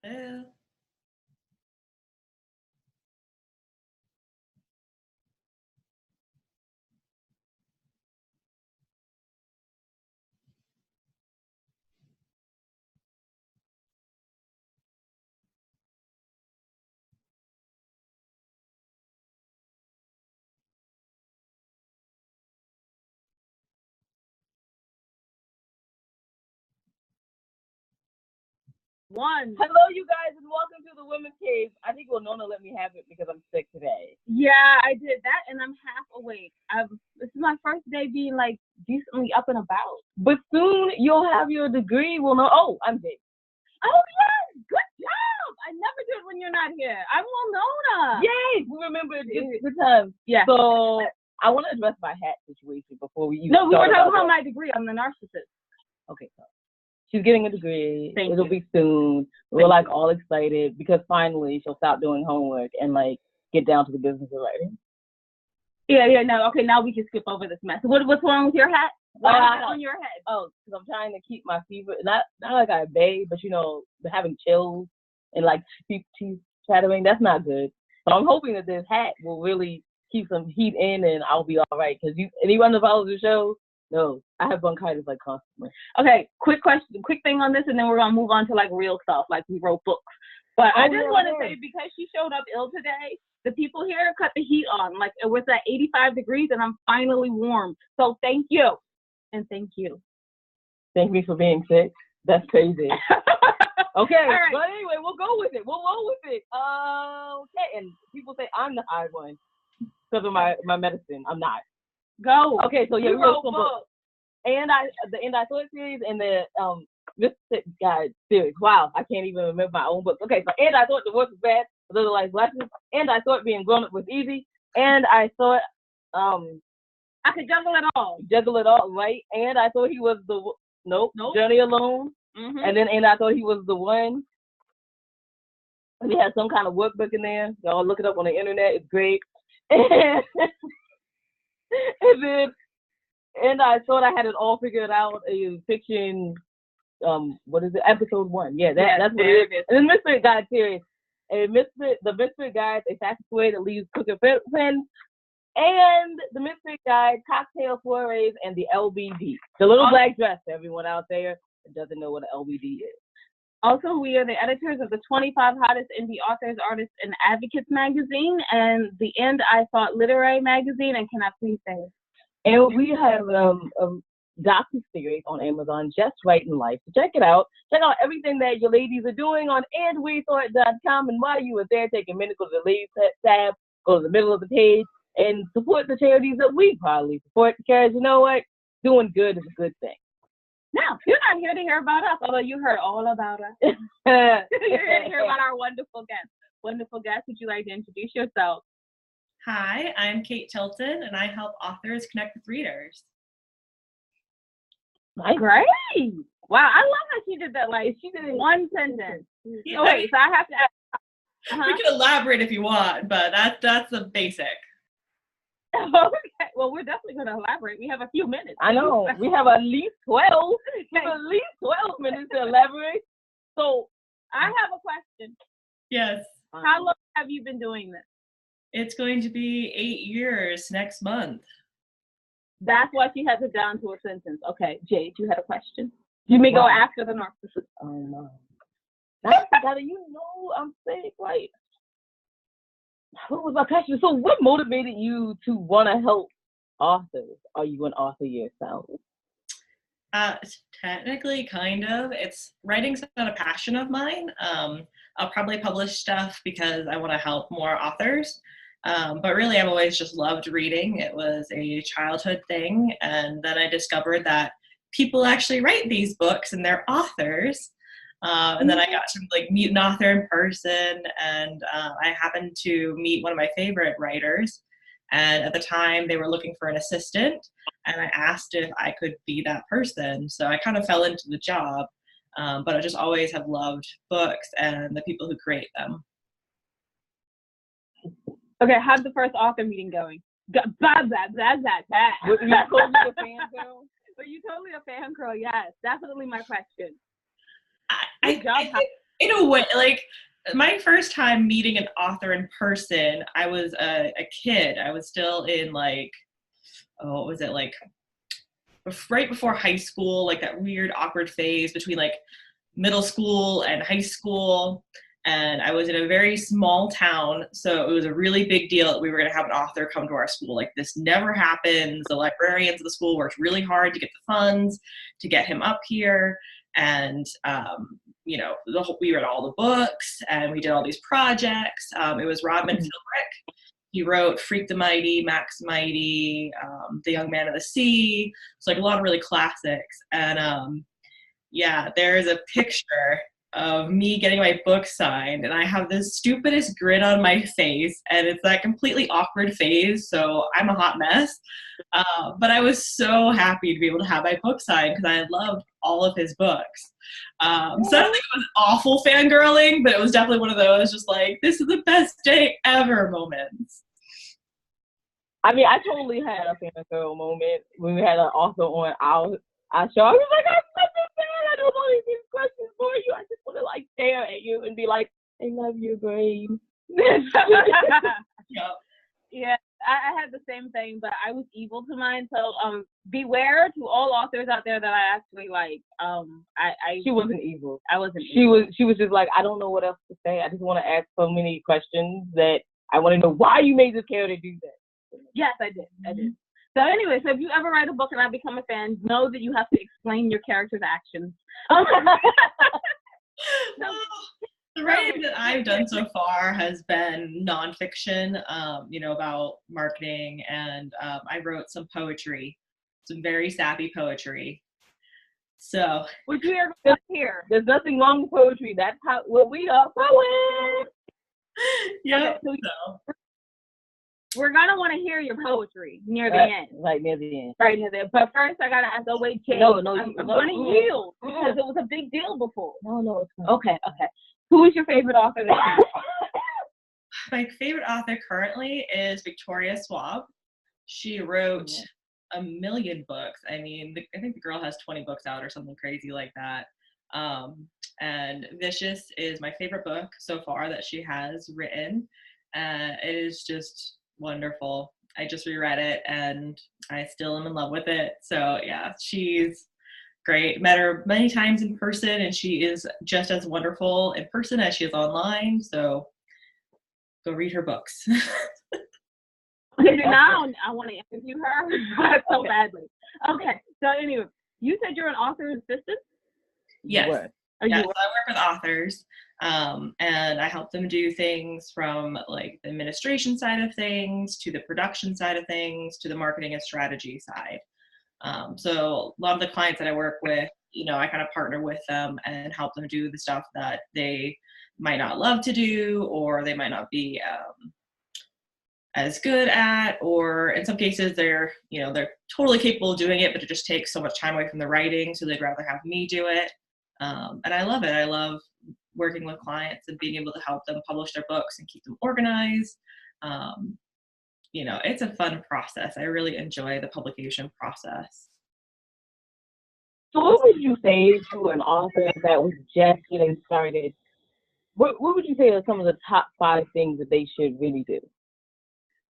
Hello. Hello, you guys, and welcome to the Women's Cave. I think Winona let me have it because I'm sick today. Yeah, I did that, and I'm half awake. This is my first day being like decently up and about. But soon you'll have your degree. We'll know. Oh, I'm Jake. Oh yes, good job. I never do it when you're not here. I'm Winona. Yay! We remembered good times. Yeah. So I want to address my hat situation before we even No, we were start talking about that. my degree. I'm the narcissist. Okay, so she's getting a degree. Thank It'll you. be soon. We're like all excited because finally she'll stop doing homework and like get down to the business of writing. Yeah. No, okay. Now we can skip over this mess. What's wrong with your hat? What is on your head? Oh, because I'm trying to keep my fever. Not like I bathe, but you know, having chills and like teeth chattering. That's not good. So I'm hoping that this hat will really keep some heat in, and I'll be all right. Because anyone that follows the show knows I have bronchitis like constantly. Okay, quick thing on this, and then we're gonna move on to like real stuff, like we wrote books. But I just want to say, because she showed up ill today, the people here cut the heat on. Like it was at 85 degrees, and I'm finally warm. So thank you, and thank you. Thank me for being sick. That's crazy. Okay, right. But anyway, we'll go with it. We'll roll with it. Okay, and people say I'm the high one because of my medicine. I'm not. Go. Okay, so yeah, we wrote some books. books. And I Saw It series and the Mystic Guide series. Wow, I can't even remember my own books. Okay, so And I Thought Divorce Was Bad, Little Life Lessons. And I Thought Being Grown Up Was Easy. And I thought I could juggle it all. Juggle it all, right? And I thought he was the nope. Journey Alone. Mm-hmm. And I thought he was the one. And he had some kind of workbook in there. Y'all look it up on the internet. It's great. And I thought I had it all figured out. A fiction, what is it? Episode 1. Yeah, that's what it is. And the Mystery Guide series. The Mystery Guide, A Fast Way That Leaves Crooked Friends. And the Mystery Guide, Cocktail Soirees, and the LBD. The Little Black Dress, for everyone out there that doesn't know what an LBD is. Also, we are the editors of the 25 Hottest Indie Authors, Artists, and Advocates magazine and the And I Thought Literary magazine. And can I please say it? And we have a docu-series on Amazon, Just Right in Life. So check it out. Check out everything that your ladies are doing on andwethought.com. And while you are there, take a minute, go to the ladies tab, go to the middle of the page, and support the charities that we probably support. Because you know what? Doing good is a good thing. Now, you're not here to hear about us, although you heard all about us. You're here to hear about our wonderful guests. Wonderful guests, would you like to introduce yourself? Hi, I'm Kate Tilton, and I help authors connect with readers. Nice. Great. Wow, I love how she did that. Like, she did it in one sentence. Yeah, Okay, so I have to ask. We can elaborate if you want, but that's the basic. Okay, well, we're definitely going to elaborate. We have a few minutes. I know. We have at least 12. We have at least 12 minutes to elaborate. So I have a question. Yes. How long have you been doing this? It's going to be 8 years next month. That's why she has it down to a sentence. Okay, Jade, you had a question? You may go after the narcissist. Oh, no. You know I'm sick, right? What was my question? So what motivated you to want to help authors? Are you an author yourself? Technically, kind of. Writing's not a passion of mine. I'll probably publish stuff because I want to help more authors. But really, I've always just loved reading. It was a childhood thing. And then I discovered that people actually write these books and they're authors. And then I got to meet an author in person, and I happened to meet one of my favorite writers. And at the time, they were looking for an assistant, and I asked if I could be that person. So I kind of fell into the job, but I just always have loved books and the people who create them. Okay, how's the first author meeting going? Were you totally a fangirl? Were you totally a fangirl? Yes, definitely my question. I In a way, like my first time meeting an author in person, I was a kid. I was still in like, oh, what was it, like right before high school, like that weird awkward phase between like middle school and high school. And I was in a very small town, so it was a really big deal that we were going to have an author come to our school. Like, this never happens. The librarians of the school worked really hard to get the funds to get him up here. And, you know, we read all the books and we did all these projects. It was Rodman Philbrick. He wrote Freak the Mighty, Max Mighty, The Young Man of the Sea. It's like a lot of really classics. And yeah, there is a picture of me getting my book signed, and I have the stupidest grin on my face, and it's that completely awkward phase, so I'm a hot mess. But I was so happy to be able to have my book signed because I loved all of his books. So I don't think it was awful fangirling, but it was definitely one of those just like, this is the best day ever moments. I mean, I totally had a fangirl moment when we had an author on our show. I was like, I'm such a fan. I don't want these questions for you. I just want to like stare at you and be like, I love your brain. Yeah, I had the same thing, but I was evil to mine. So beware to all authors out there that I actually like. She wasn't evil. I wasn't. She was just like, I don't know what else to say. I just want to ask so many questions that I want to know why you made this character do that. Yes, I did. So anyway, so if you ever write a book and I become a fan, know that you have to explain your character's actions. The writing that I've done so far has been nonfiction, you know, about marketing, and I wrote some poetry, some very sappy poetry. So, would you ever hear? There's nothing wrong with poetry. That's what we are poets. Yeah. Okay, so we're gonna want to hear your poetry near the end. Right near the end. Right near the end. But first, I gotta ask. Oh wait, Kate. No, I'm gonna yield because it was a big deal before. No, it's not. Okay. Who is your favorite author? My favorite author currently is Victoria Schwab. She wrote a million books. I mean, I think the girl has 20 books out or something crazy like that. And Vicious is my favorite book so far that she has written. It is just wonderful. I just reread it and I still am in love with it. So yeah, she's great. Met her many times in person, and she is just as wonderful in person as she is online. So go read her books. Okay, now I want to interview her so badly. Okay, so anyway, you said you're an author assistant? Yes. Yes, so I work with authors, and I help them do things from like the administration side of things to the production side of things to the marketing and strategy side. So a lot of the clients that I work with, you know, I kind of partner with them and help them do the stuff that they might not love to do, or they might not be as good at, or in some cases they're totally capable of doing it, but it just takes so much time away from the writing, so they'd rather have me do it. And I love it. I love working with clients and being able to help them publish their books and keep them organized. You know, it's a fun process. I really enjoy the publication process. So what would you say to an author that was just getting started? What would you say are some of the top 5 things that they should really do?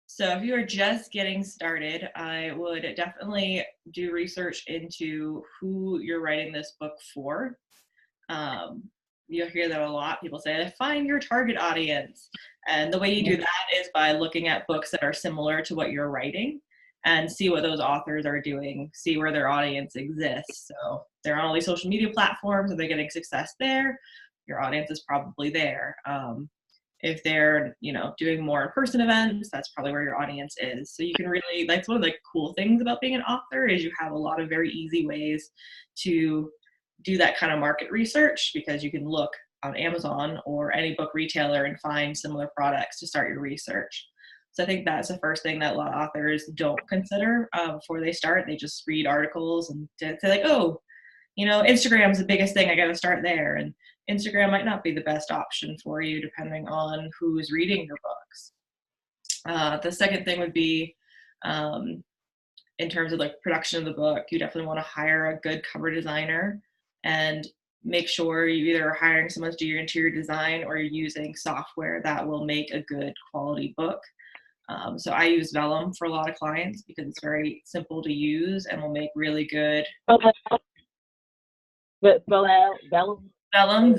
So if you are just getting started, I would definitely do research into who you're writing this book for. You'll hear that a lot. People say, find your target audience. And the way you do that is by looking at books that are similar to what you're writing and see what those authors are doing, see where their audience exists. So they're on all these social media platforms. Are they getting success there? Your audience is probably there. If they're, doing more in-person events, that's probably where your audience is. So you can really, that's one of the cool things about being an author is you have a lot of very easy ways to do that kind of market research, because you can look on Amazon or any book retailer and find similar products to start your research. So I think that's the first thing that a lot of authors don't consider before they start. They just read articles and say like, oh, Instagram's the biggest thing, I got to start there. And Instagram might not be the best option for you depending on who's reading your books. The second thing would be, in terms of like production of the book, you definitely want to hire a good cover designer and make sure you either are hiring someone to do your interior design or you're using software that will make a good quality book. So I use Vellum for a lot of clients because it's very simple to use and will make really good. Okay. But spell out Vellum. Vellum,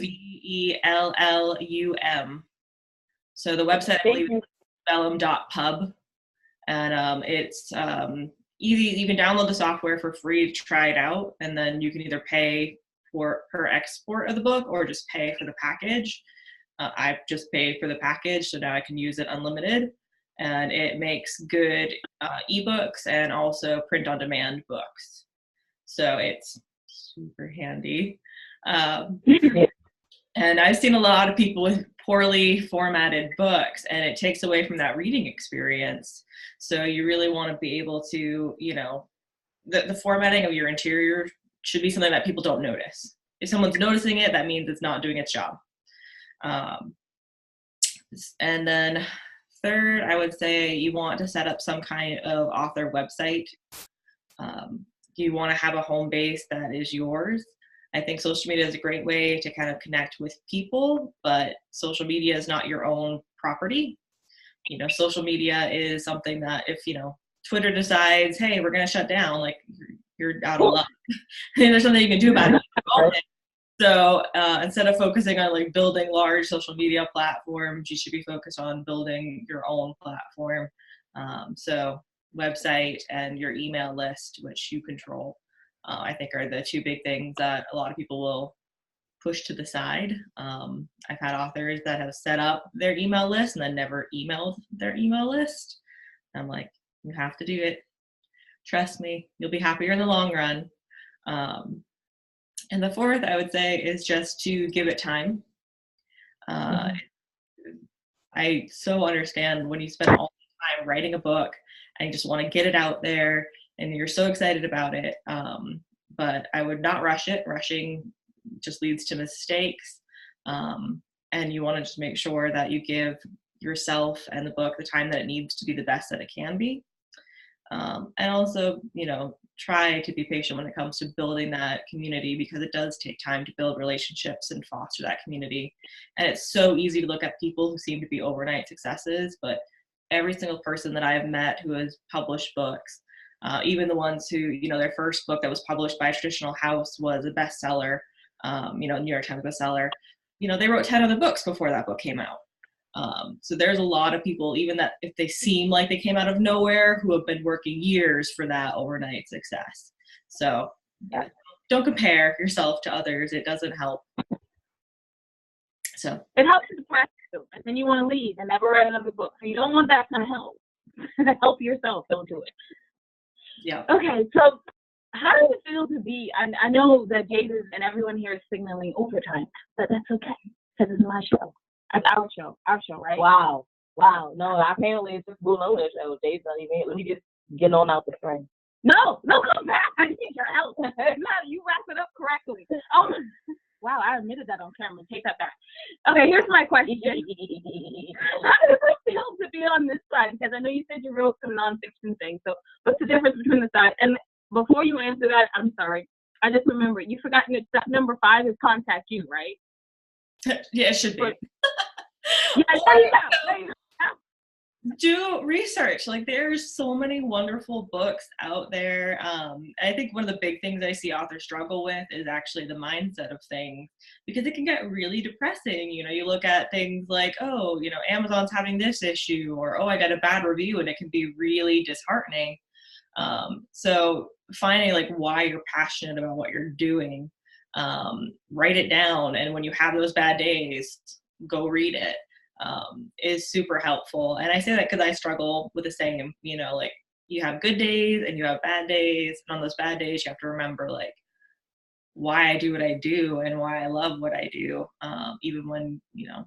Vellum. So the website, I believe, is vellum.pub, and it's easy. You can download the software for free to try it out, and then you can either pay for per export of the book or just pay for the package. I've just paid for the package, so now I can use it unlimited, and it makes good ebooks and also print on demand books. So it's super handy. And I've seen a lot of people with poorly formatted books, and it takes away from that reading experience. So you really want to be able to, you know, the formatting of your interior should be something that people don't notice. If someone's noticing it, that means it's not doing its job. And then third, I would say you want to set up some kind of author website. You want to have a home base that is yours. I think social media is a great way to kind of connect with people, but social media is not your own property. You know, social media is something that if, you know, Twitter decides, hey, we're going to shut down, like you're out of luck. And there's something you can do about it. So instead of focusing on like building large social media platforms, you should be focused on building your own platform. So website and your email list, which you control, I think are the two big things that a lot of people will push to the side. I've had authors that have set up their email list and then never emailed their email list. I'm like, you have to do it. Trust me, you'll be happier in the long run. And the fourth, I would say, is just to give it time. I so understand when you spend all the time writing a book and you just want to get it out there and you're so excited about it. But I would not rush it. Rushing just leads to mistakes. And you want to just make sure that you give yourself and the book the time that it needs to be the best that it can be. And also, you know, try to be patient when it comes to building that community, because it does take time to build relationships and foster that community. And it's so easy to look at people who seem to be overnight successes, but every single person that I have met who has published books, even the ones who, you know, their first book that was published by a traditional house was a bestseller, you know, New York Times bestseller, you know, they wrote 10 other books before that book came out. So there's a lot of people, even that if they seem like they came out of nowhere, who have been working years for that overnight success. So don't compare yourself to others. It doesn't help. So it helps you to practice, and then you want to leave and never write another book. So you don't want that kind of help. Help yourself. Don't do it. Yeah. Okay, so how does it feel to be? I know that Jason and everyone here is signaling overtime, but that's okay because it's my show. It's our show, right? Wow. No, apparently it's just Blue Lotus show. Jay's not even here. Let me just get on out the frame. No, come back. I need your help. No, you wrap it up correctly. Oh, wow, I admitted that on camera. Take that back. Okay, here's my question. How does it feel to be on this side? Because I know you said you wrote some nonfiction things. So what's the difference between the sides? And before you answer that, I'm sorry. I just remembered. You forgot that number 5 is contact you, right? Yeah, it should be. Yeah, there you go. Do research. Like there's so many wonderful books out there. I think one of the big things I see authors struggle with is actually the mindset of things, because it can get really depressing. You know, you look at things like, oh, you know, Amazon's having this issue, or oh, I got a bad review, and it can be really disheartening. So finding like why you're passionate about what you're doing, write it down, and when you have those bad days, go read it. Is super helpful. And I say that because I struggle with the same, you know, like you have good days and you have bad days. And on those bad days, you have to remember like why I do what I do and why I love what I do. Even when, you know,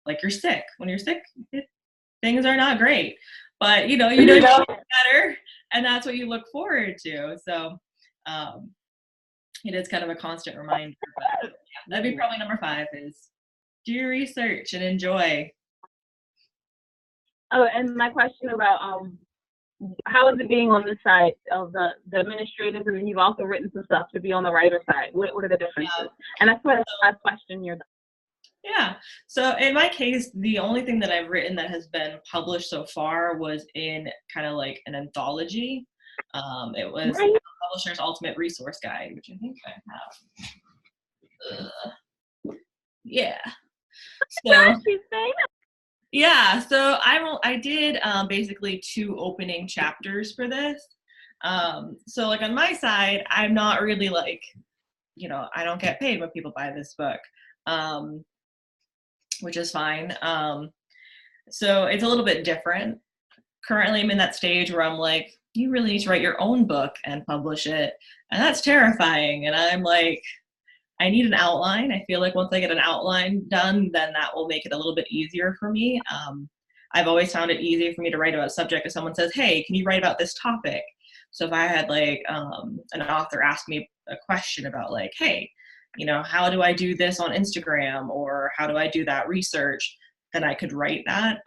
like you're sick. When you're sick, things are not great. But, you know better. And that's what you look forward to. So it is kind of a constant reminder. But yeah, that'd be probably number 5 is do your research and enjoy. Oh, and my question about how is it being on this side of the administrators, and then you've also written some stuff to be on the writer side? What are the differences? And that's my last question here. Yeah. So in my case, the only thing that I've written that has been published so far was in kind of like an anthology. It was Right. Publisher's Ultimate Resource Guide, which I think I have. Yeah. So She's famous. yeah, so I did basically 2 opening chapters for this. So like on my side, I'm not really like, I don't get paid when people buy this book, which is fine. So it's a little bit different. Currently, I'm in that stage where I'm like, you really need to write your own book and publish it, and that's terrifying. And I'm like, I need an outline. I feel like once I get an outline done, then that will make it a little bit easier for me. I've always found it easier for me to write about a subject if someone says, hey, can you write about this topic? So if I had like an author ask me a question about like, hey, how do I do this on Instagram, or how do I do that research, then I could write that.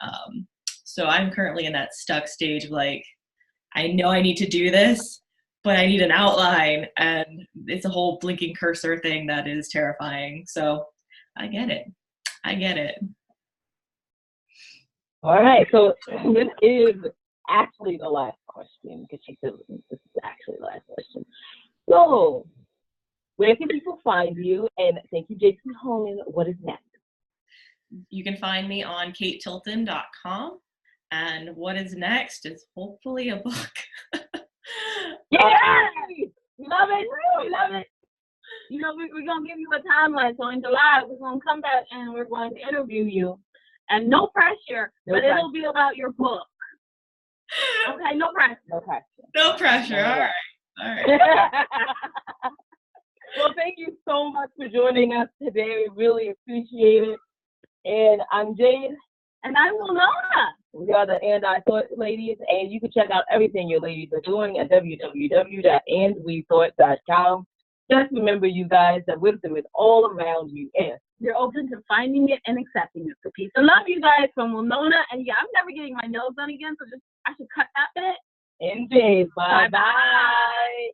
So I'm currently in that stuck stage of like, I know I need to do this, but I need an outline, and it's a whole blinking cursor thing that is terrifying. So I get it. All right, so this is actually the last question, because she said this is actually the last question. So, where can people find you? And thank you, Jason Honan. What is next? You can find me on katetilton.com. And what is next is hopefully a book. Yay! Love it. We love it. We're going to give you a timeline. So in July, we're going to come back and we're going to interview you. And no pressure, but it'll be about your book. Okay, no pressure. No pressure. All right. Well, thank you so much for joining us today. We really appreciate it. And I'm Jade. And I'm Winona. We are the And I Thought Ladies, and you can check out everything your ladies are doing at www.andwethought.com. Just remember, you guys, that wisdom is all around you. And you're open to finding it and accepting it. So peace and love, you guys, from Winona. And yeah, I'm never getting my nails done again, so I should cut that bit. And Jade, bye-bye.